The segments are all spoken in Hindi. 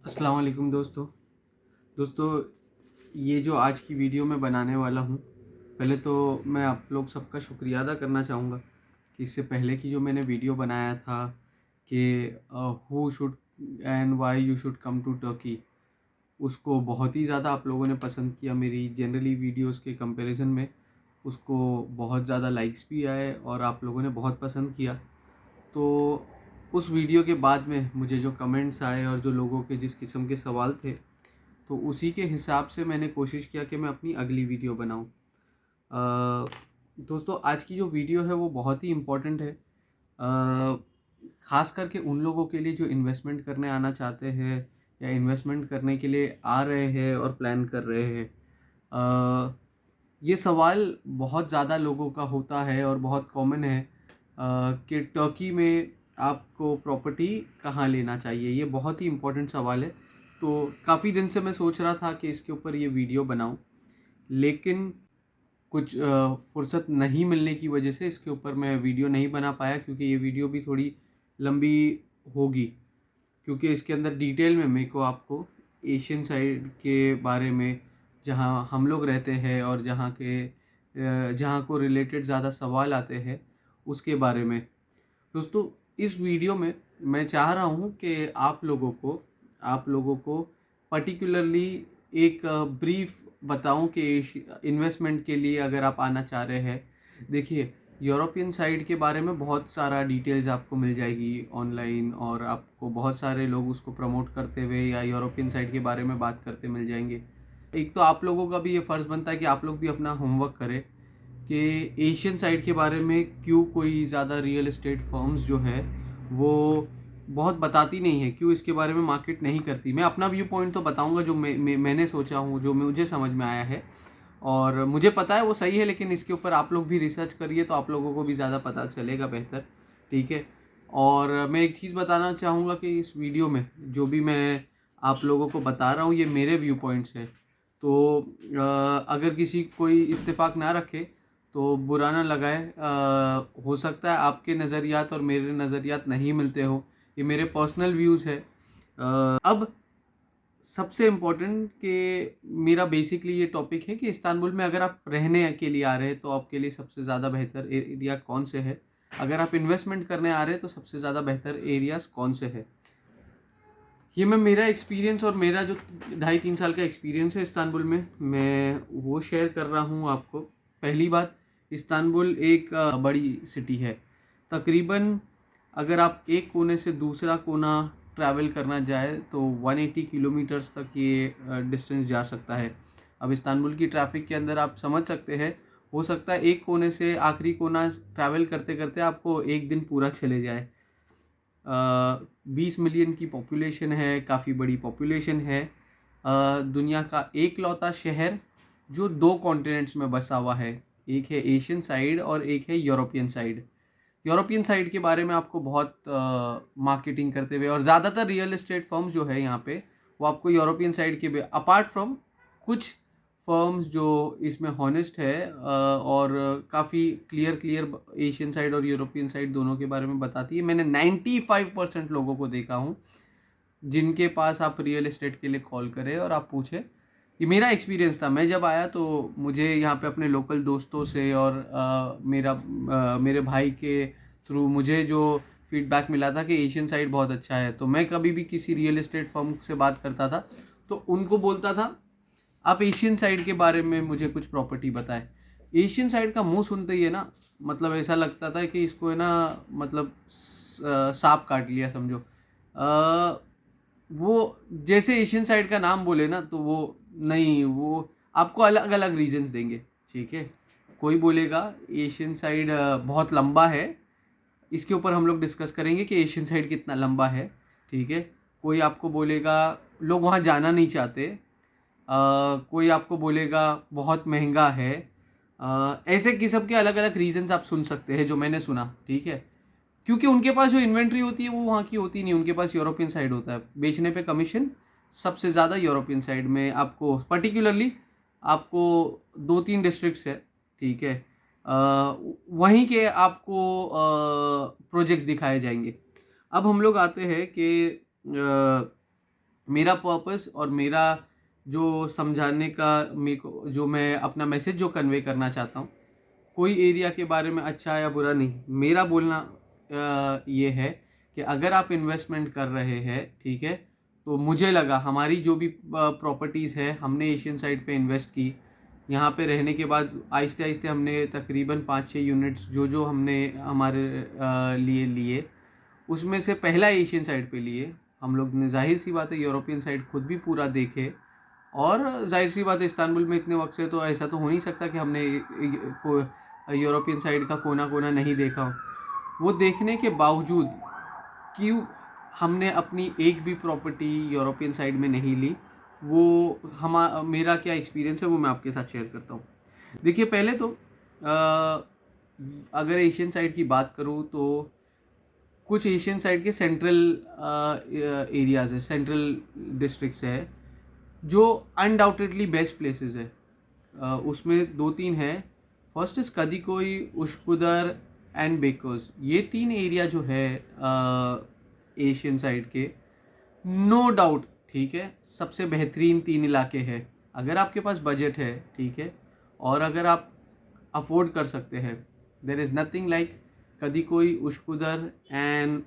अस्सलाम वालेकुम दोस्तों ये जो आज की वीडियो मैं बनाने वाला हूँ, पहले तो मैं आप लोग सबका शुक्रिया अदा करना चाहूँगा कि इससे पहले की जो मैंने वीडियो बनाया था कि who should and why you should come to Turkey, उसको बहुत ही ज़्यादा आप लोगों ने पसंद किया। मेरी जनरली वीडियोस के कंपैरिजन में उसको बहुत ज़्यादा लाइक्स भी आए और आप लोगों ने बहुत पसंद किया। तो उस वीडियो के बाद में मुझे जो कमेंट्स आए और जो लोगों के जिस किस्म के सवाल थे, तो उसी के हिसाब से मैंने कोशिश किया कि मैं अपनी अगली वीडियो बनाऊं। दोस्तों आज की जो वीडियो है वो बहुत ही इम्पोर्टेंट है, ख़ास करके उन लोगों के लिए जो इन्वेस्टमेंट करने आना चाहते हैं या इन्वेस्टमेंट करने के लिए आ रहे हैं और प्लान कर रहे हैं। ये सवाल बहुत ज़्यादा लोगों का होता है और बहुत कॉमन है कि टर्की में आपको प्रॉपर्टी कहाँ लेना चाहिए। ये बहुत ही इम्पोर्टेंट सवाल है। तो काफ़ी दिन से मैं सोच रहा था कि इसके ऊपर ये वीडियो बनाऊं, लेकिन कुछ फुर्सत नहीं मिलने की वजह से इसके ऊपर मैं वीडियो नहीं बना पाया, क्योंकि ये वीडियो भी थोड़ी लंबी होगी, क्योंकि इसके अंदर डिटेल में मेरे को आपको एशियन साइड के बारे में, जहाँ हम लोग रहते हैं और जहाँ को रिलेटेड ज़्यादा सवाल आते हैं, उसके बारे में। दोस्तों इस वीडियो में मैं चाह रहा हूँ कि आप लोगों को पर्टिकुलरली एक ब्रीफ बताऊं कि इन्वेस्टमेंट के लिए अगर आप आना चाह रहे हैं। देखिए, यूरोपियन साइड के बारे में बहुत सारा डिटेल्स आपको मिल जाएगी ऑनलाइन, और आपको बहुत सारे लोग उसको प्रमोट करते हुए या यूरोपियन साइड के बारे में बात करते मिल जाएंगे। एक तो आप लोगों का भी ये फ़र्ज़ बनता है कि आप लोग भी अपना होमवर्क करें कि एशियन साइड के बारे में क्यों कोई ज़्यादा रियल एस्टेट फर्म्स जो है वो बहुत बताती नहीं है, क्यों इसके बारे में मार्केट नहीं करती। मैं अपना व्यू पॉइंट तो बताऊंगा जो मैंने सोचा हूँ, जो मुझे समझ में आया है और मुझे पता है वो सही है, लेकिन इसके ऊपर आप लोग भी रिसर्च करिए तो आप लोगों को भी ज़्यादा पता चलेगा बेहतर। ठीक है। और मैं एक चीज़ बताना चाहूँगा कि इस वीडियो में जो भी मैं आप लोगों को बता रहा हूँ ये मेरे व्यू पॉइंट्स है। तो अगर किसी कोई इत्तेफाक ना रखे तो बुरा ना लगाए। हो सकता है आपके नज़रियात और मेरे नज़रियात नहीं मिलते हो, ये मेरे पर्सनल व्यूज़ है। अब सबसे इम्पोर्टेंट कि मेरा बेसिकली ये टॉपिक है कि इस्तांबुल में अगर आप रहने के लिए आ रहे हैं तो आपके लिए सबसे ज़्यादा बेहतर एरिया कौन से है। अगर आप इन्वेस्टमेंट करने आ रहे हैं तो सबसे ज़्यादा बेहतर एरियाज़ कौन से है। ये मैं मेरा एक्सपीरियंस और मेरा जो 2.5-3 साल का एक्सपीरियंस है इस्तांबुल में, मैं वो शेयर कर रहा हूँ आपको। पहली बात, इस्तांबुल एक बड़ी सिटी है। तकरीबन अगर आप एक कोने से दूसरा कोना ट्रैवल करना जाए तो 180 किलोमीटर्स तक ये डिस्टेंस जा सकता है। अब इस्तांबुल की ट्रैफिक के अंदर आप समझ सकते हैं, हो सकता है एक कोने से आखिरी कोना ट्रैवल करते करते आपको एक दिन पूरा चले जाए। 20 मिलियन की पॉपुलेशन है, काफ़ी बड़ी पॉपुलेशन है। दुनिया का एक लौता शहर जो 2 कॉन्टिनेंट्स में बसा हुआ है, एक है एशियन साइड और एक है यूरोपियन साइड। यूरोपियन साइड के बारे में आपको बहुत मार्केटिंग करते हुए, और ज़्यादातर रियल एस्टेट फर्म्स जो है यहाँ पे वो आपको यूरोपियन साइड के अपार्ट फ्रॉम कुछ फर्म्स जो इसमें हॉनेस्ट है और काफ़ी क्लियर एशियन साइड और यूरोपियन साइड दोनों के बारे में बताती है। मैंने 95% लोगों को देखा हूँ जिनके पास आप रियल एस्टेट के लिए कॉल करें और आप पूछे। ये मेरा एक्सपीरियंस था, मैं जब आया तो मुझे यहाँ पे अपने लोकल दोस्तों से और मेरे भाई के थ्रू मुझे जो फीडबैक मिला था कि एशियन साइड बहुत अच्छा है। तो मैं कभी भी किसी रियल एस्टेट फर्म से बात करता था तो उनको बोलता था आप एशियन साइड के बारे में मुझे कुछ प्रॉपर्टी बताए। एशियन साइड का मुंह सुनते ही है ना, मतलब ऐसा लगता था कि इसको है ना, मतलब सांप काट लिया समझो। वो जैसे एशियन साइड का नाम बोले ना तो वो नहीं, वो आपको अलग अलग रीजंस देंगे। ठीक है। कोई बोलेगा एशियन साइड बहुत लंबा है, इसके ऊपर हम लोग डिस्कस करेंगे कि एशियन साइड कितना लंबा है। ठीक है। कोई आपको बोलेगा लोग वहाँ जाना नहीं चाहते। कोई आपको बोलेगा बहुत महंगा है। ऐसे किस्म के अलग अलग रीजंस आप सुन सकते हैं जो मैंने सुना। ठीक है। क्योंकि उनके पास जो इन्वेंट्री होती है वो वहाँ की होती नहीं, उनके पास यूरोपियन साइड होता है। बेचने पे कमीशन सबसे ज़्यादा यूरोपियन साइड में आपको, पर्टिकुलरली आपको 2-3 डिस्ट्रिक्ट्स है। ठीक है। वहीं के आपको प्रोजेक्ट्स दिखाए जाएंगे। अब हम लोग आते हैं कि मेरा पर्पस और मेरा जो समझाने का मेरे को जो मैं अपना मैसेज जो कन्वे करना चाहता हूँ, कोई एरिया के बारे में अच्छा या बुरा नहीं, मेरा बोलना ये है कि अगर आप इन्वेस्टमेंट कर रहे हैं, ठीक है, तो मुझे लगा हमारी जो भी प्रॉपर्टीज़ है हमने एशियन साइड पे इन्वेस्ट की। यहाँ पे रहने के बाद आहिस्ते आहिस्ते हमने तकरीबन 5-6 यूनिट्स जो हमने हमारे लिए लिए, उसमें से पहला एशियन साइड पे लिए हम लोग ने। जाहिर सी बात है यूरोपियन साइड खुद भी पूरा देखे, और जाहिर सी बात है इस्तांबुल में इतने वक्त से तो ऐसा तो हो नहीं सकता कि हमने यूरोपियन साइड का कोना कोना नहीं देखा हो। वो देखने के बावजूद क्यों हमने अपनी एक भी प्रॉपर्टी यूरोपियन साइड में नहीं ली, वो मेरा क्या एक्सपीरियंस है वो मैं आपके साथ शेयर करता हूँ। देखिए, पहले तो अगर एशियन साइड की बात करूँ तो कुछ एशियन साइड के सेंट्रल एरियाज़ है, सेंट्रल डिस्ट्रिक्ट्स है जो अनडाउटेडली बेस्ट प्लेसेस है। उसमें 2-3 है। First is Kadikoy, Uskudar and Beykoz. ये 3 एरिया जो है एशियन साइड के, नो डाउट, ठीक है, सबसे बेहतरीन 3 इलाके हैं। अगर आपके पास बजट है, ठीक है, और अगर आप अफोर्ड कर सकते हैं, there is nothing like Kadikoy, Uskudar and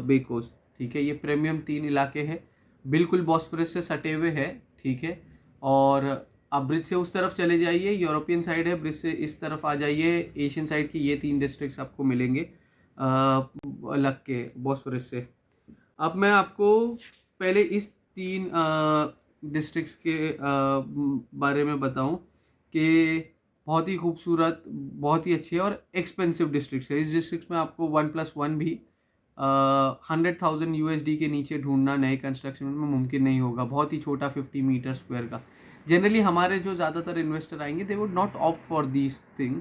Beykoz, ठीक है। ये प्रीमियम 3 इलाके हैं, बिल्कुल बॉस्फोरस से सटे हुए हैं, ठीक है। और आप ब्रिज से उस तरफ चले जाइए, यूरोपियन साइड है, ब्रिज से इस तरफ आ जाइए, एशियन साइड की ये 3 डिस्ट्रिक्ट्स आपको मिलेंगे लग के बॉस्फोरस से। अब मैं आपको पहले इस 3 डिस्ट्रिक्ट्स के बारे में बताऊं कि बहुत ही खूबसूरत, बहुत ही अच्छे और एक्सपेंसिव डिस्ट्रिक्ट्स है। इस डिस्ट्रिक्ट में आपको 1+1 भी 100,000 USD के नीचे ढूंढना नए कंस्ट्रक्शन में मुमकिन नहीं होगा। बहुत ही छोटा 50 मीटर स्क्वायर का। जनरली हमारे जो ज़्यादातर इन्वेस्टर आएंगे, they would not opt for this thing.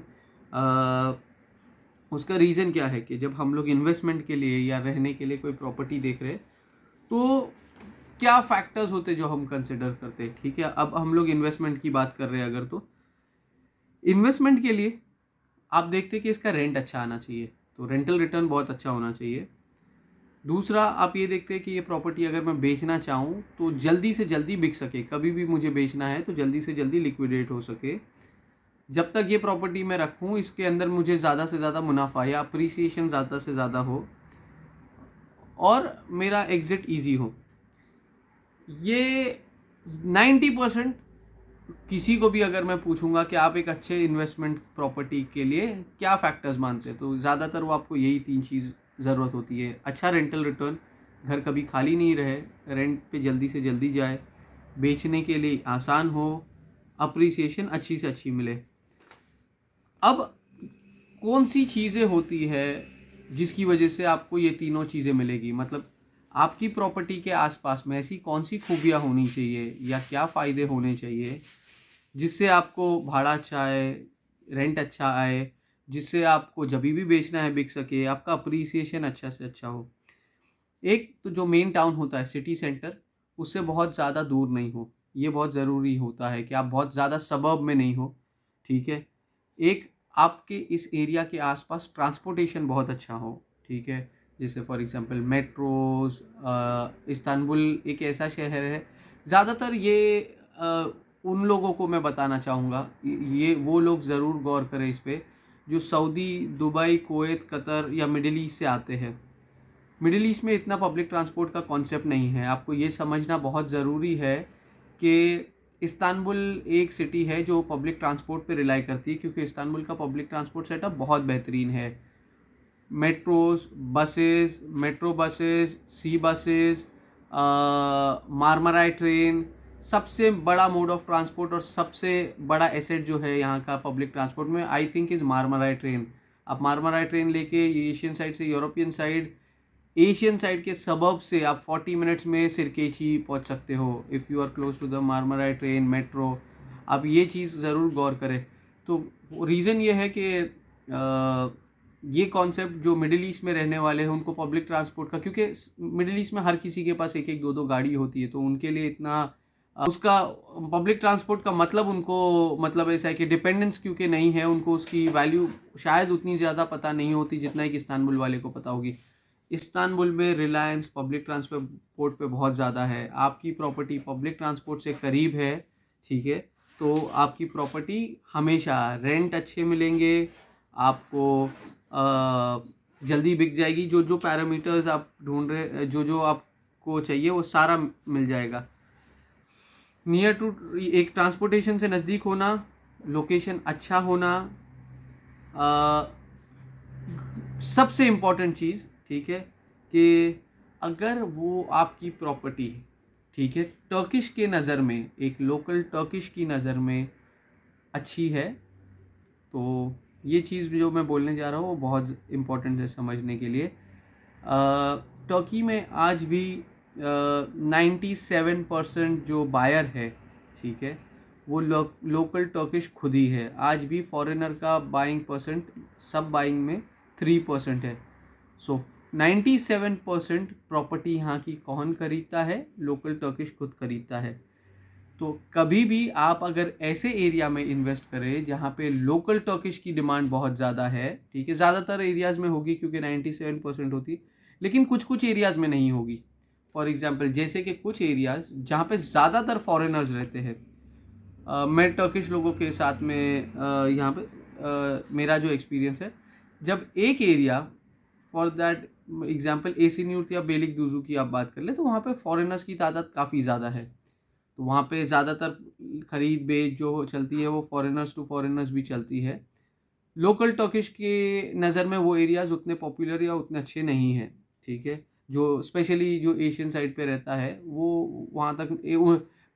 उसका रीज़न क्या है कि जब हम लोग इन्वेस्टमेंट के लिए या रहने के लिए कोई प्रॉपर्टी देख रहे हैं, तो क्या फैक्टर्स होते जो हम कंसिडर करते हैं, ठीक है। अब हम लोग इन्वेस्टमेंट की बात कर रहे हैं अगर, तो इन्वेस्टमेंट के लिए आप देखते हैं कि इसका रेंट अच्छा आना चाहिए, तो रेंटल रिटर्न बहुत अच्छा होना चाहिए। दूसरा, आप ये देखते हैं कि ये प्रॉपर्टी अगर मैं बेचना चाहूँ तो जल्दी से जल्दी बिक सके, कभी भी मुझे बेचना है तो जल्दी से जल्दी लिक्विडेट हो सके। जब तक ये प्रॉपर्टी मैं रखूँ, इसके अंदर मुझे ज़्यादा से ज़्यादा मुनाफा या अप्रिसिएशन ज़्यादा से ज़्यादा हो और मेरा एग्ज़िट ईजी हो। ये 90% किसी को भी अगर मैं पूछूंगा कि आप एक अच्छे इन्वेस्टमेंट प्रॉपर्टी के लिए क्या फैक्टर्स मानते हैं, तो ज़्यादातर वो आपको यही 3 चीज़ ज़रूरत होती है। अच्छा रेंटल रिटर्न, घर कभी खाली नहीं रहे, रेंट पे जल्दी से जल्दी जाए, बेचने के लिए आसान हो, अप्रिसिएशन अच्छी से अच्छी मिले। अब कौन सी चीज़ें होती है जिसकी वजह से आपको ये तीनों चीज़ें मिलेगी, मतलब आपकी प्रॉपर्टी के आसपास में ऐसी कौन सी खूबियाँ होनी चाहिए या क्या फ़ायदे होने चाहिए जिससे आपको भाड़ा अच्छा आए, रेंट अच्छा आए, जिससे आपको जब भी बेचना है बिक सके, आपका अप्रिसिएशन अच्छा से अच्छा हो। एक तो जो मेन टाउन होता है, सिटी सेंटर, उससे बहुत ज़्यादा दूर नहीं हो, ये बहुत ज़रूरी होता है कि आप बहुत ज़्यादा सबर्ब में नहीं हो, ठीक है। एक आपके इस एरिया के आसपास ट्रांसपोर्टेशन बहुत अच्छा हो, ठीक है। जैसे फॉर एग्जांपल मेट्रोज। इस्तांबुल एक ऐसा शहर है, ज़्यादातर ये उन लोगों को मैं बताना चाहूँगा, ये वो लोग ज़रूर गौर करें इस पे जो सऊदी, दुबई, कुवैत, कतर या मिडिल ईस्ट से आते हैं। मिडिल ईस्ट में इतना पब्लिक ट्रांसपोर्ट का कॉन्सेप्ट नहीं है। आपको ये समझना बहुत ज़रूरी है कि इस्तांबुल एक सिटी है जो पब्लिक ट्रांसपोर्ट पे रिलाई करती है, क्योंकि इस्तांबुल का पब्लिक ट्रांसपोर्ट सेटअप बहुत बेहतरीन है। Metros, buses, metro buses, sea buses, Marmaray train, सबसे बड़ा मोड ऑफ ट्रांसपोर्ट और सबसे बड़ा एसेट जो है यहाँ का पब्लिक ट्रांसपोर्ट में, आई थिंक इज़ मारमराई ट्रेन। आप मारमराई ट्रेन लेके एशियन साइड से यूरोपियन साइड, एशियन साइड के सबब से आप 40 मिनट्स में सिरकेची पहुंच सकते हो, if you are close to the Marmaray train, metro. आप ये चीज़ ज़रूर गौर करें। तो रीज़न ये है कि ये कॉन्सेप्ट जो मिडिल ईस्ट में रहने वाले हैं उनको पब्लिक ट्रांसपोर्ट का, क्योंकि मिडिल ईस्ट में हर किसी के पास एक एक दो दो गाड़ी होती है, तो उनके लिए इतना उसका पब्लिक ट्रांसपोर्ट का मतलब उनको मतलब ऐसा है कि डिपेंडेंस क्योंकि नहीं है, उनको उसकी वैल्यू शायद उतनी ज़्यादा पता नहीं होती जितना एक इस्तांबुल वाले को पता होगी। इस्तांबुल में रिलायंस पब्लिक ट्रांसपोर्ट पे बहुत ज़्यादा है, आपकी प्रॉपर्टी पब्लिक ट्रांसपोर्ट से करीब है, ठीक है, तो आपकी प्रॉपर्टी हमेशा रेंट अच्छे मिलेंगे आपको, जल्दी बिक जाएगी, जो जो पैरामीटर्स आप ढूंढ रहे, जो जो आपको चाहिए वो सारा मिल जाएगा। नियर टू, एक ट्रांसपोर्टेशन से नज़दीक होना, लोकेशन अच्छा होना, सबसे इम्पॉर्टेंट चीज़, ठीक है, कि अगर वो आपकी प्रॉपर्टी, ठीक है, टर्किश के नज़र में, एक लोकल टर्किश की नज़र में अच्छी है, तो ये चीज़ जो मैं बोलने जा रहा हूँ वो बहुत इम्पोर्टेंट है समझने के लिए। टर्की में आज भी 97% जो बायर है, ठीक है, वो लोकल टर्किश खुद ही है। आज भी फॉरेनर का बाइंग परसेंट सब बाइंग में 3% है। सो 97% प्रॉपर्टी यहाँ की कौन खरीदता है? लोकल टर्किश खुद खरीदता है। तो कभी भी आप अगर ऐसे एरिया में इन्वेस्ट करें जहाँ पे लोकल टर्किश की डिमांड बहुत ज़्यादा है, ठीक है, ज़्यादातर एरियाज़ में होगी क्योंकि 97% होती, लेकिन कुछ कुछ एरियाज़ में नहीं होगी। फॉर एग्जांपल जैसे कि कुछ एरियाज़ जहाँ पे ज़्यादातर फॉरेनर्स रहते हैं, मैं टर्किश लोगों के साथ में यहाँ पे मेरा जो एक्सपीरियंस है, जब एक एरिया, फॉर दैट एग्जांपल एसीन्यूर्ट या बेलिकदुज़ु की आप बात कर ले, तो वहाँ पे फॉरेनर्स की तादाद काफ़ी ज़्यादा है, तो वहाँ पे ज़्यादातर खरीद बेच जो चलती है वो फॉरेनर्स टू फॉरेनर्स भी चलती है। लोकल टर्किश के नज़र में वो एरियाज़ उतने पॉपुलर या उतने अच्छे नहीं हैं, ठीक है, जो स्पेशली जो एशियन साइड पे रहता है वो वहाँ तक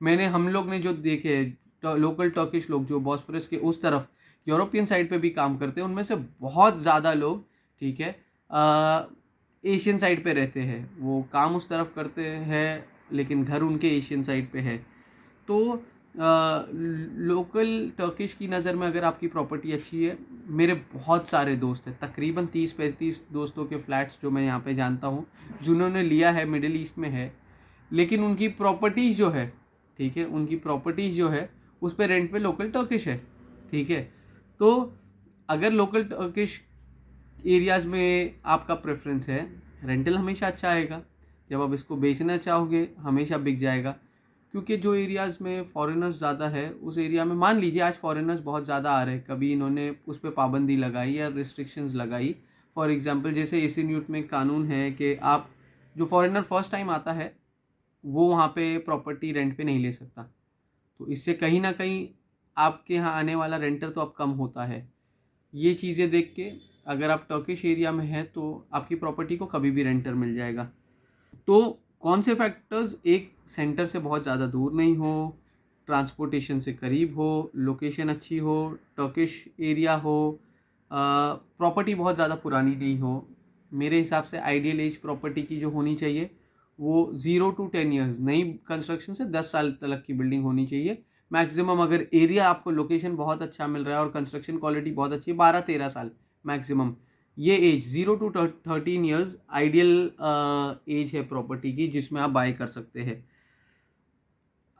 मैंने हम लोग ने जो देखे लोकल टर्किश लोग जो बॉस्फोरस के उस तरफ यूरोपियन साइड पे भी काम करते हैं, उनमें से बहुत ज़्यादा लोग, ठीक है, एशियन साइड पे रहते हैं, वो काम उस तरफ करते हैं लेकिन घर उनके एशियन साइड पे है। तो लोकल टर्किश की नज़र में अगर आपकी प्रॉपर्टी अच्छी है, मेरे बहुत सारे दोस्त हैं, तकरीबन 30-35 दोस्तों के फ्लैट्स जो मैं यहाँ पे जानता हूँ जिन्होंने लिया है, मिडिल ईस्ट में है, लेकिन उनकी प्रॉपर्टीज़ जो है, ठीक है, उनकी प्रॉपर्टीज़ जो है उस पर रेंट पे लोकल टर्किश है, ठीक है। तो अगर लोकल टर्किश एरियाज़ में आपका प्रेफरेंस है, रेंटल हमेशा अच्छा आएगा, जब आप इसको बेचना चाहोगे हमेशा बिक जाएगा, क्योंकि जो एरियाज़ में फॉरेनर्स ज़्यादा है उस एरिया में, मान लीजिए आज फॉरेनर्स बहुत ज़्यादा आ रहे हैं, कभी इन्होंने उस पर पाबंदी लगाई या रिस्ट्रिक्शंस लगाई, फॉर एग्जांपल जैसे एसीन्यूट में कानून है कि आप, जो फॉरेनर फर्स्ट टाइम आता है वो वहाँ पे प्रॉपर्टी रेंट पे नहीं ले सकता, तो इससे कहीं ना कहीं आपके यहाँ आने वाला रेंटर तो अब कम होता है। ये चीज़ें देख के अगर आप टर्किश एरिया में हैं तो आपकी प्रॉपर्टी को कभी भी रेंटर मिल जाएगा। तो कौन से फैक्टर्स? एक, सेंटर से बहुत ज़्यादा दूर नहीं हो, ट्रांसपोर्टेशन से करीब हो, लोकेशन अच्छी हो, टर्किश एरिया हो, प्रॉपर्टी बहुत ज़्यादा पुरानी नहीं हो। मेरे हिसाब से आइडियल एज प्रॉपर्टी की जो होनी चाहिए वो 0 to 10 ईयर्स, नई कंस्ट्रक्शन से 10 साल तक की बिल्डिंग होनी चाहिए मैक्सिमम। अगर एरिया आपको लोकेशन बहुत अच्छा मिल रहा है और कंस्ट्रक्शन क्वालिटी बहुत अच्छी है, 12-13 साल मैक्सिमम, ये age 0 to 13 years ideal age है प्रॉपर्टी की जिसमें आप बाय कर सकते हैं।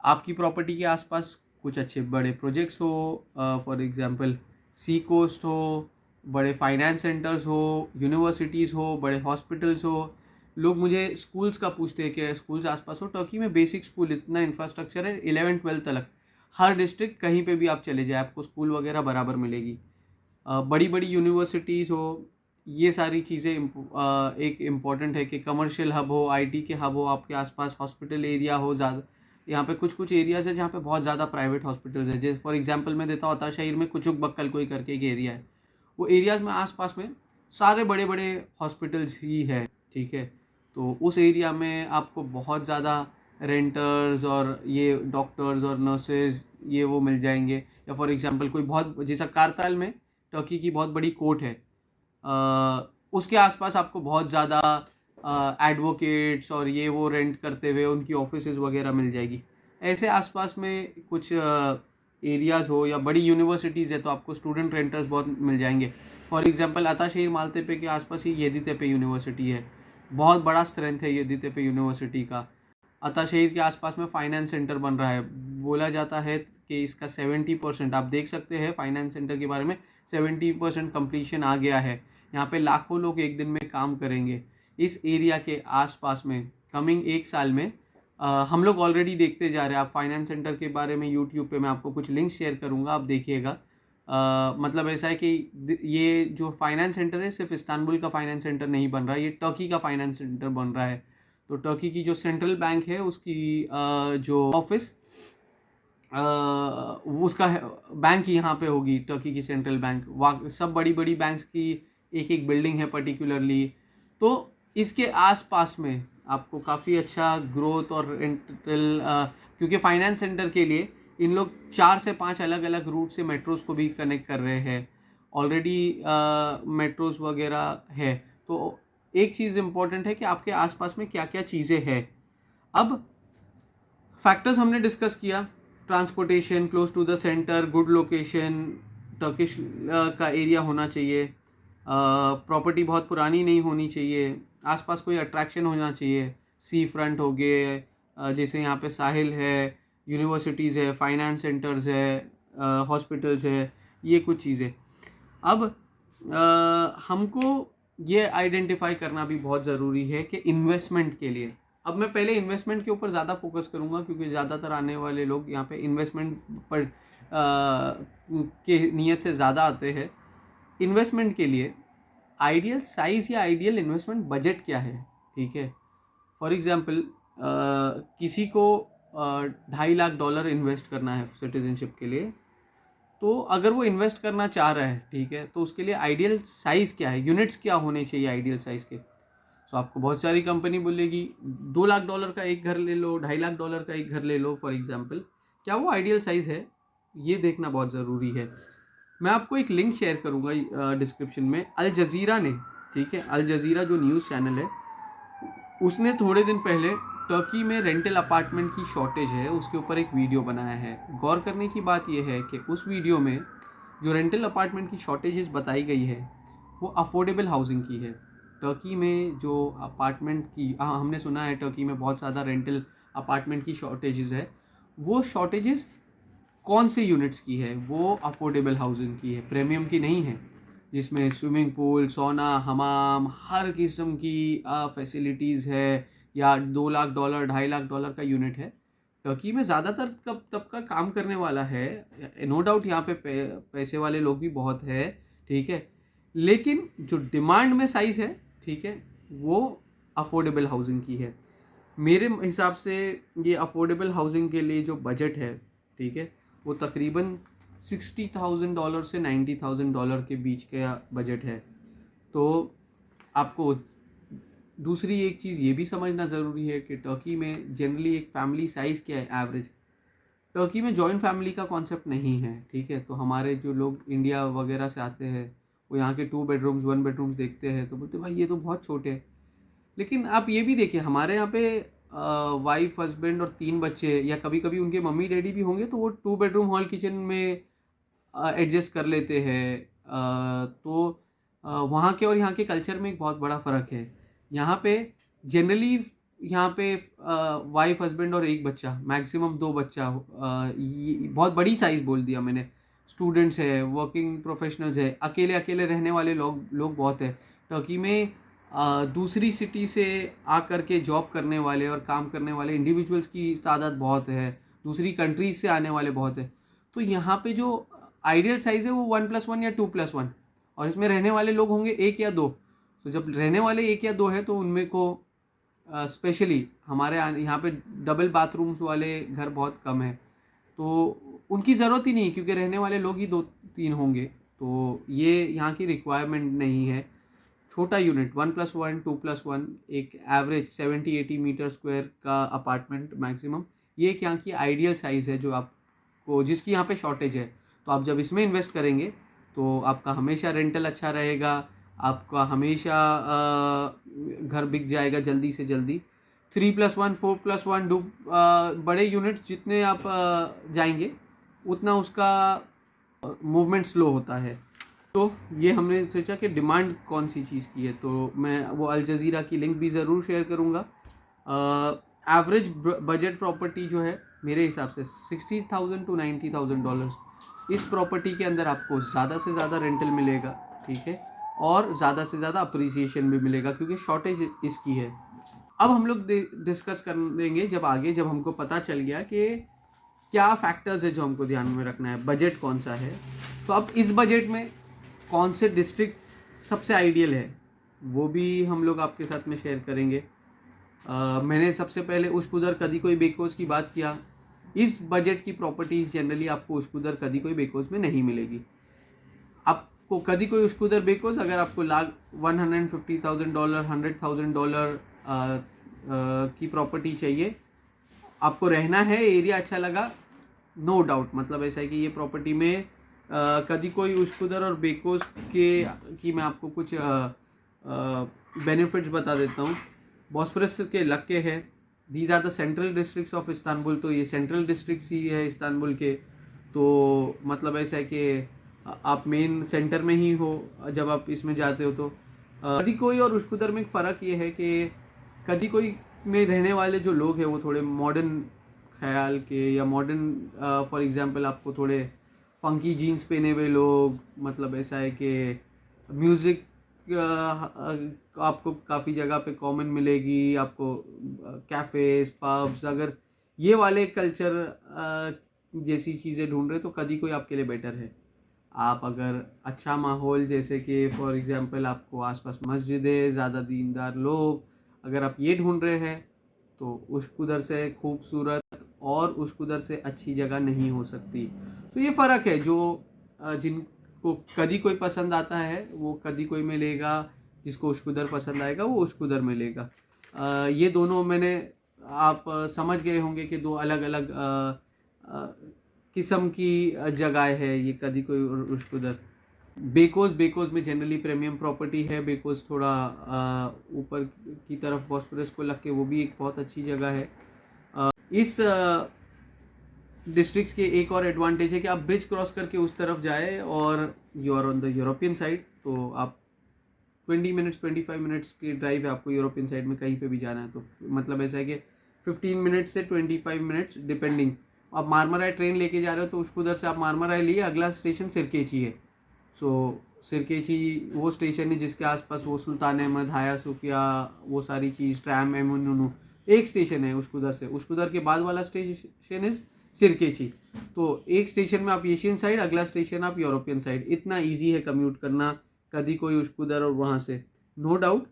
आपकी प्रॉपर्टी के आसपास कुछ अच्छे बड़े प्रोजेक्ट्स हो, फॉर एग्जांपल सी कोस्ट हो, बड़े फाइनेंस सेंटर्स हो, यूनिवर्सिटीज़ हो, बड़े हॉस्पिटल्स हो। लोग मुझे स्कूल्स का पूछते हैं कि स्कूल्स आसपास हो। टर्की में बेसिक स्कूल इतना इंफ्रास्ट्रक्चर है, 11-12 तक हर डिस्ट्रिक्ट कहीं पे भी आप चले जाए आपको स्कूल वगैरह बराबर मिलेगी। बड़ी बड़ी यूनिवर्सिटीज़ हो, ये सारी चीज़ें एक इम्पॉर्टेंट है कि कमर्शियल हब हो, आईटी के हब हो आपके आसपास, हॉस्पिटल एरिया हो ज़्यादा। यहाँ पे कुछ कुछ एरियाज़ है जहाँ पे बहुत ज़्यादा प्राइवेट हॉस्पिटल्स है, जैसे फॉर एग्जांपल मैं देता हूँ अताशहर में कुचुक बक्कल कोई करके एक एरिया है, वो एरियाज़ में आसपास में सारे बड़े बड़े हॉस्पिटल्स ही है, ठीक है। तो उस एरिया में आपको बहुत ज़्यादा रेंटर्स और ये डॉक्टर्स और नर्सेज ये वो मिल जाएंगे। या फॉर एग्जांपल कोई बहुत, जैसा कारताल में टर्की की बहुत बड़ी कोर्ट है, उसके आसपास आपको बहुत ज़्यादा एडवोकेट्स और ये वो रेंट करते हुए उनकी ऑफिसेज वगैरह मिल जाएगी। ऐसे आसपास में कुछ एरियाज़ हो या बड़ी यूनिवर्सिटीज़ है तो आपको स्टूडेंट रेंटर्स बहुत मिल जाएंगे। फॉर एग्जांपल अताशहर मालतेपे के आसपास ही येदितेपे यूनिवर्सिटी है, बहुत बड़ा स्ट्रेंथ है येदितेपे यूनिवर्सिटी का। अताशहर के आसपास में फाइनेंस सेंटर बन रहा है, बोला जाता है कि इसका 70%, आप देख सकते हैं फाइनेंस सेंटर के बारे में, 70% कंप्लीशन आ गया है। यहाँ पे लाखों लोग एक दिन में काम करेंगे। इस एरिया के आसपास में कमिंग 1 साल में हम लोग ऑलरेडी देखते जा रहे हैं। आप फाइनेंस सेंटर के बारे में यूट्यूब पे मैं आपको कुछ लिंक शेयर करूँगा, आप देखिएगा। मतलब ऐसा है कि ये जो फाइनेंस सेंटर है सिर्फ इस्तांबुल का फाइनेंस सेंटर नहीं बन रहा है, ये टर्की का फाइनेंस सेंटर बन रहा है। तो टर्की की जो सेंट्रल बैंक है उसकी जो ऑफिस उसका बैंक यहाँ पे होगी, टर्की की सेंट्रल बैंक। सब बड़ी बड़ी बैंक्स की एक एक बिल्डिंग है पर्टिकुलरली। तो इसके आसपास में आपको काफ़ी अच्छा ग्रोथ और रेंटल, क्योंकि फाइनेंस सेंटर के लिए इन लोग 4 से 5 अलग अलग रूट से मेट्रोज को भी कनेक्ट कर रहे हैं ऑलरेडी। मेट्रोज वगैरह है। तो एक चीज़ इम्पॉर्टेंट है कि आपके आसपास में क्या क्या चीज़ें हैं। अब फैक्टर्स हमने डिस्कस किया, transportation, close to the centre, good location, Turkish का एरिया होना चाहिए, प्रॉपर्टी बहुत पुरानी नहीं होनी चाहिए, आसपास कोई अट्रैक्शन होना चाहिए, सी फ्रंट हो गए, जैसे यहाँ पे साहिल है, यूनिवर्सिटीज़ है, फाइनेंस सेंटर्स है, हॉस्पिटल्स है, ये कुछ चीज़ें। अब हमको ये आइडेंटिफाई करना भी बहुत ज़रूरी है कि इन्वेस्टमेंट के लिए, अब मैं पहले इन्वेस्टमेंट के ऊपर ज़्यादा फोकस करूँगा क्योंकि ज़्यादातर आने वाले लोग यहाँ पे इन्वेस्टमेंट पर के नीयत से ज़्यादा आते हैं। इन्वेस्टमेंट के लिए आइडियल साइज़ या आइडियल इन्वेस्टमेंट बजट क्या है, ठीक है। फॉर एग्ज़ाम्पल किसी को $2.5 लाख इन्वेस्ट करना है सिटीजनशिप के लिए, तो अगर वो इन्वेस्ट करना चाह रहा है, ठीक है, तो उसके लिए आइडियल साइज़ क्या है, यूनिट्स क्या होने चाहिए आइडियल साइज़ के। सो आपको बहुत सारी कंपनी बोलेगी $2 लाख का एक घर ले लो, $2.5 लाख का एक घर ले लो फॉर एग्जांपल। क्या वो आइडियल साइज़ है, ये देखना बहुत ज़रूरी है। मैं आपको एक लिंक शेयर करूँगा डिस्क्रिप्शन में। अल जज़ीरा ने, ठीक है, अल जज़ीरा जो न्यूज़ चैनल है, उसने थोड़े दिन पहले टर्की में रेंटल अपार्टमेंट की शॉर्टेज है उसके ऊपर एक वीडियो बनाया है। गौर करने की बात यह है कि उस वीडियो में जो रेंटल अपार्टमेंट की शॉर्टेजेस बताई गई है वो अफोर्डेबल हाउसिंग की है। टर्की में जो अपार्टमेंट की, हमने सुना है टर्की में बहुत ज़्यादा रेंटल अपार्टमेंट की शॉर्टेजेस है, वो शॉर्टेजेस कौन से यूनिट्स की है, वो अफोर्डेबल हाउसिंग की है, प्रीमियम की नहीं है, जिसमें स्विमिंग पूल, सोना, हमाम, हर किस्म की फैसिलिटीज़ है, या $2 लाख, $2.5 लाख का यूनिट है। टर्की में ज़्यादातर तब का काम करने वाला है, नो डाउट यहाँ पे पैसे वाले लोग भी बहुत है, ठीक है, लेकिन जो डिमांड में साइज़ है, ठीक है, वो अफोर्डेबल हाउसिंग की है। मेरे हिसाब से ये अफोर्डेबल हाउसिंग के लिए जो बजट है, ठीक है, वो तकरीबन $60,000 से $90,000 के बीच का बजट है। तो आपको दूसरी एक चीज़ ये भी समझना ज़रूरी है कि टर्की में जनरली एक फैमिली साइज़ क्या है एवरेज। टर्की में जॉइंट फैमिली का कॉन्सेप्ट नहीं है, ठीक है। तो हमारे जो लोग इंडिया वगैरह से आते हैं वो यहाँ के 2 बेडरूम्स 1 बेडरूम्स देखते हैं तो बोलते भाई ये तो बहुत छोटे हैं। लेकिन आप ये भी देखिए, हमारे यहाँ पे वाइफ हस्बैंड और 3 बच्चे, या कभी कभी उनके मम्मी डैडी भी होंगे तो वो 2 बेडरूम हॉल किचन में एडजस्ट कर लेते हैं। तो वहाँ के और यहाँ के कल्चर में एक बहुत बड़ा फ़र्क है। यहाँ पे जनरली यहाँ पे वाइफ हस्बैंड और एक बच्चा, मैक्सिमम 2 बच्चा, ये बहुत बड़ी साइज़ बोल दिया मैंने। स्टूडेंट्स है, वर्किंग प्रोफेशनल्स है, अकेले अकेले रहने वाले लोग बहुत है टर्की में। दूसरी सिटी से आकर के जॉब करने वाले और काम करने वाले इंडिविजुअल्स की तादाद बहुत है, दूसरी कंट्रीज से आने वाले बहुत है। तो यहाँ पे जो आइडियल साइज़ है वो 1+1 या 2+1, और इसमें रहने वाले लोग होंगे 1 या 2। तो जब रहने वाले 1 या 2 है तो उनमें को स्पेशली हमारे यहाँ पे डबल बाथरूम्स वाले घर बहुत कम है, तो उनकी ज़रूरत ही नहीं क्योंकि रहने वाले लोग ही 2-3 होंगे। तो ये यहाँ की रिक्वायरमेंट नहीं है। छोटा यूनिट 1+1 2+1, एक एवरेज 70-80 मीटर स्क्वायर का अपार्टमेंट मैक्सिमम, ये एक यहाँ की आइडियल साइज़ है जो आपको, जिसकी यहाँ पे शॉर्टेज है। तो आप जब इसमें इन्वेस्ट करेंगे तो आपका हमेशा रेंटल अच्छा रहेगा, आपका हमेशा घर बिक जाएगा जल्दी से जल्दी। 3+1 4+1 बड़े यूनिट्स जितने आप जाएंगे उतना उसका मूवमेंट स्लो होता है। तो ये हमने सोचा कि डिमांड कौन सी चीज़ की है, तो मैं वो अल जज़ीरा की लिंक भी ज़रूर शेयर करूँगा। एवरेज बजट प्रॉपर्टी जो है मेरे हिसाब से $60,000 to $90,000, इस प्रॉपर्टी के अंदर आपको ज़्यादा से ज़्यादा रेंटल मिलेगा, ठीक है। और ज़्यादा से ज़्यादा अप्रिसिएशन भी मिलेगा क्योंकि शॉर्टेज इसकी है। अब हम लोग डिस्कस करेंगे जब हमको पता चल गया कि क्या फैक्टर्स है जो हमको ध्यान में रखना है, बजट कौन सा है, तो अब इस बजट में कौन से डिस्ट्रिक्ट सबसे आइडियल है वो भी हम लोग आपके साथ में शेयर करेंगे। मैंने सबसे पहले उस्कुदर कदीकोई बेकोस की बात किया। इस बजट की प्रॉपर्टीज़ जनरली आपको उस्कुदर कदीकोई बेकोस में नहीं मिलेगी। आपको कदीकोई उस्कुदर बेकोस अगर आपको लाख $150,000 $100,000 की प्रॉपर्टी चाहिए, आपको रहना है, एरिया अच्छा लगा, नो डाउट, मतलब ऐसा है कि ये प्रॉपर्टी में कदीकोई उस्कुदर और बेकोस की मैं आपको कुछ बेनिफिट्स बता देता हूँ। बॉस्फोरस के लक्के है, these are the central districts of Istanbul, तो ये सेंट्रल डिस्ट्रिक्ट्स ही है इस्तांबुल के। तो मतलब ऐसा है कि आप मेन सेंटर में ही हो जब आप इसमें जाते हो। तो कदीकोई और उस्कुदर में एक फ़र्क ये है कि कदीकोई में रहने वाले जो लोग हैं वो थोड़े मॉडर्न ख्याल के, या मॉडर्न फॉर एग्जांपल आपको थोड़े फंकी जीन्स पहने हुए लोग, मतलब ऐसा है कि म्यूज़िक आपको काफ़ी जगह पे कॉमन मिलेगी, आपको कैफ़ेज़ पब्स, अगर ये वाले कल्चर जैसी चीज़ें ढूंढ रहे तो कदीकोई आपके लिए बेटर है। आप अगर अच्छा माहौल, जैसे कि फॉर एग्जांपल आपको आसपास मस्जिदें, ज़्यादा दीनदार लोग, अगर आप ये ढूंढ रहे हैं तो उस्कुदर से खूबसूरत और उस्कुदर से अच्छी जगह नहीं हो सकती। तो ये फ़र्क है, जो जिनको कदीकोई पसंद आता है वो कदीकोई में लेगा, जिसको उस्कुदर पसंद आएगा वो उस्कुदर में लेगा। ये दोनों मैंने आप समझ गए होंगे कि दो अलग अलग किस्म की जगह है ये कदीकोई और उस्कुदर। बेकोस में जनरली प्रीमियम प्रॉपर्टी है। बेकोस थोड़ा ऊपर की तरफ बॉस्फोरस को लग के, वो भी एक बहुत अच्छी जगह है। इस डिस्ट्रिक्ट्स के एक और एडवांटेज है कि आप ब्रिज क्रॉस करके उस तरफ जाए और you are on the European side, तो आप 20 मिनट्स 25 मिनट्स की ड्राइव है आपको यूरोपियन साइड में कहीं पे भी जाना है। तो मतलब ऐसा है कि 15 मिनट्स से 25 मिनट्स डिपेंडिंग। आप मारमराई ट्रेन लेके जा रहे हो तो उसको उधर से आप मारमराई लिए, अगला स्टेशन सिरकेची है। सो सिरकेची वो स्टेशन है जिसके आसपास वो सुल्तान अहमद, हाया सूफिया, वो सारी चीज़, ट्रैम, एमुनुनु, एक स्टेशन है उस्कुदर से। उस्कुदर के बाद वाला स्टेशन इज सिरकेची। तो एक स्टेशन में आप एशियन साइड, अगला स्टेशन आप यूरोपियन साइड। इतना इजी है कम्यूट करना कदीकोई उस्कुदर और वहाँ से, नो डाउट।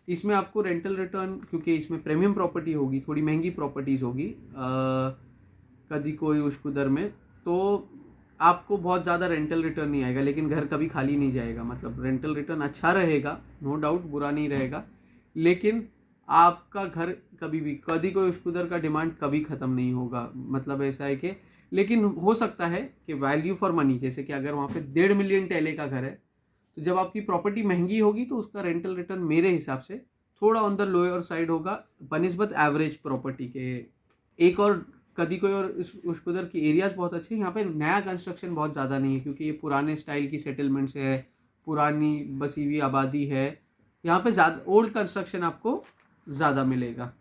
इसमें आपको रेंटल रिटर्न, क्योंकि इसमें प्रीमियम प्रॉपर्टी होगी, थोड़ी महंगी प्रॉपर्टीज़ होगी कदीकोई उस्कुदर में, तो आपको बहुत ज़्यादा रेंटल रिटर्न नहीं आएगा, लेकिन घर कभी खाली नहीं जाएगा। मतलब रेंटल रिटर्न अच्छा रहेगा, नो डाउट, बुरा नहीं रहेगा, लेकिन आपका घर कभी भी, कदीकोई उस्कुदर का डिमांड कभी ख़त्म नहीं होगा। मतलब ऐसा है कि, लेकिन हो सकता है कि वैल्यू फॉर मनी, जैसे कि अगर वहाँ पे 1.5 मिलियन टेले का घर है, तो जब आपकी प्रॉपर्टी महंगी होगी तो उसका रेंटल रिटर्न मेरे हिसाब से थोड़ा ऑन द लोअर साइड होगा बनिस्बत एवरेज प्रॉपर्टी के। एक और कदीकोई और उस्कुदर की एरियाज़ बहुत अच्छे हैं। यहाँ पे नया कंस्ट्रक्शन बहुत ज़्यादा नहीं है क्योंकि ये पुराने स्टाइल की सेटलमेंट्स है, पुरानी बसी हुई आबादी है। यहाँ पे ज़्यादा ओल्ड कंस्ट्रक्शन आपको ज़्यादा मिलेगा।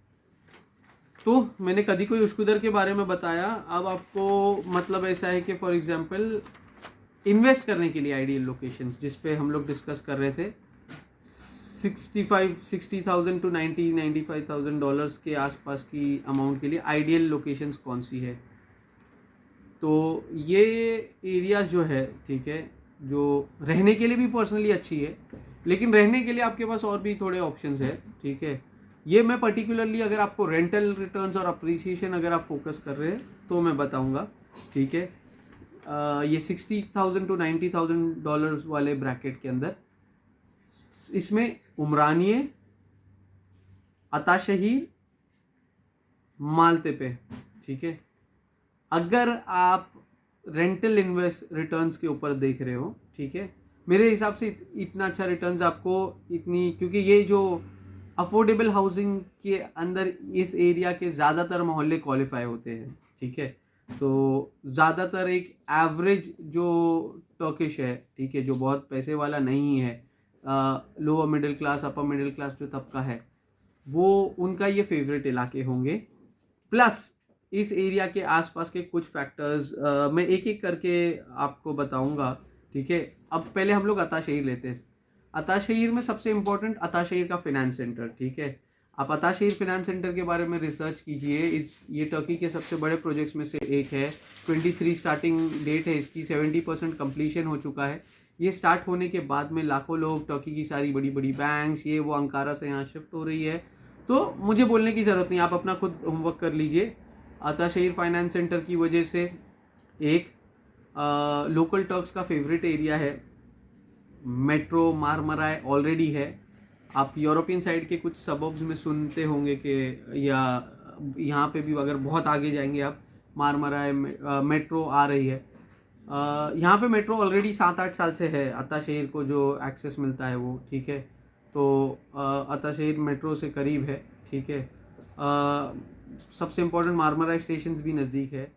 तो मैंने कदीकोई उस्कुदर के बारे में बताया। अब आपको मतलब ऐसा है कि फॉर एग्जांपल इन्वेस्ट करने के लिए आइडियल लोकेशंस, जिस पे हम लोग डिस्कस कर रहे थे, 60,000 टू $95,000 के आसपास की अमाउंट के लिए आइडियल लोकेशंस कौन सी है। तो ये एरियाज जो है, ठीक है, जो रहने के लिए भी पर्सनली अच्छी है, लेकिन रहने के लिए आपके पास और भी थोड़े ऑप्शंस है, ठीक है। ये मैं पर्टिकुलरली अगर आपको रेंटल रिटर्न्स और अप्रिसिएशन अगर आप फोकस कर रहे हैं तो मैं बताऊंगा, ठीक है। ये 60,000 टू $90,000 वाले ब्रैकेट के अंदर, इसमें उमरानिये, अताशहीर, मालते पे, ठीक है। अगर आप रेंटल इन्वेस्ट रिटर्न्स के ऊपर देख रहे हो, ठीक है, मेरे हिसाब से इतना अच्छा रिटर्न्स आपको, इतनी, क्योंकि ये जो अफोर्डेबल हाउसिंग के अंदर इस एरिया के ज़्यादातर मोहल्ले क्वालिफाई होते हैं, ठीक है। तो ज़्यादातर एक एवरेज जो टर्किश है, ठीक है, जो बहुत पैसे वाला नहीं है, lower middle class, upper middle class जो तबका है, वो उनका ये फेवरेट इलाके होंगे। प्लस इस एरिया के आसपास के कुछ फैक्टर्स मैं एक एक करके आपको बताऊंगा, ठीक है। अब पहले हम लोग अता शहीर लेते हैं। अताशहिर में सबसे इम्पोर्टेंट अताशहिर का फिनेंस सेंटर, ठीक है। आप अताशहिर फिनेंस सेंटर के बारे में रिसर्च कीजिए। ये टर्की के सबसे बड़े प्रोजेक्ट्स में से एक है। 23 स्टार्टिंग डेट है इसकी, 70% कंप्लीशन हो चुका है। ये स्टार्ट होने के बाद में लाखों लोग, टर्की की सारी बड़ी बड़ी बैंक्स, ये वो अंकारा से यहाँ शिफ्ट हो रही है। तो मुझे बोलने की ज़रूरत नहीं, आप अपना खुद होमवर्क कर लीजिए। अताशहिर फाइनेंस सेंटर की वजह से एक लोकल टर्क्स का फेवरेट एरिया है। मेट्रो मारमराय ऑलरेडी है। आप यूरोपियन साइड के कुछ सबब्स में सुनते होंगे कि, या यहाँ पे भी अगर बहुत आगे जाएंगे आप, मारमराय मेट्रो आ रही है। यहाँ पे मेट्रो ऑलरेडी 7-8 साल से है। अताशहिर को जो एक्सेस मिलता है वो, ठीक है। तो अताशहिर मेट्रो से करीब है, ठीक है। सबसे इम्पोर्टेंट मारमराय स्टेशन भी नज़दीक है।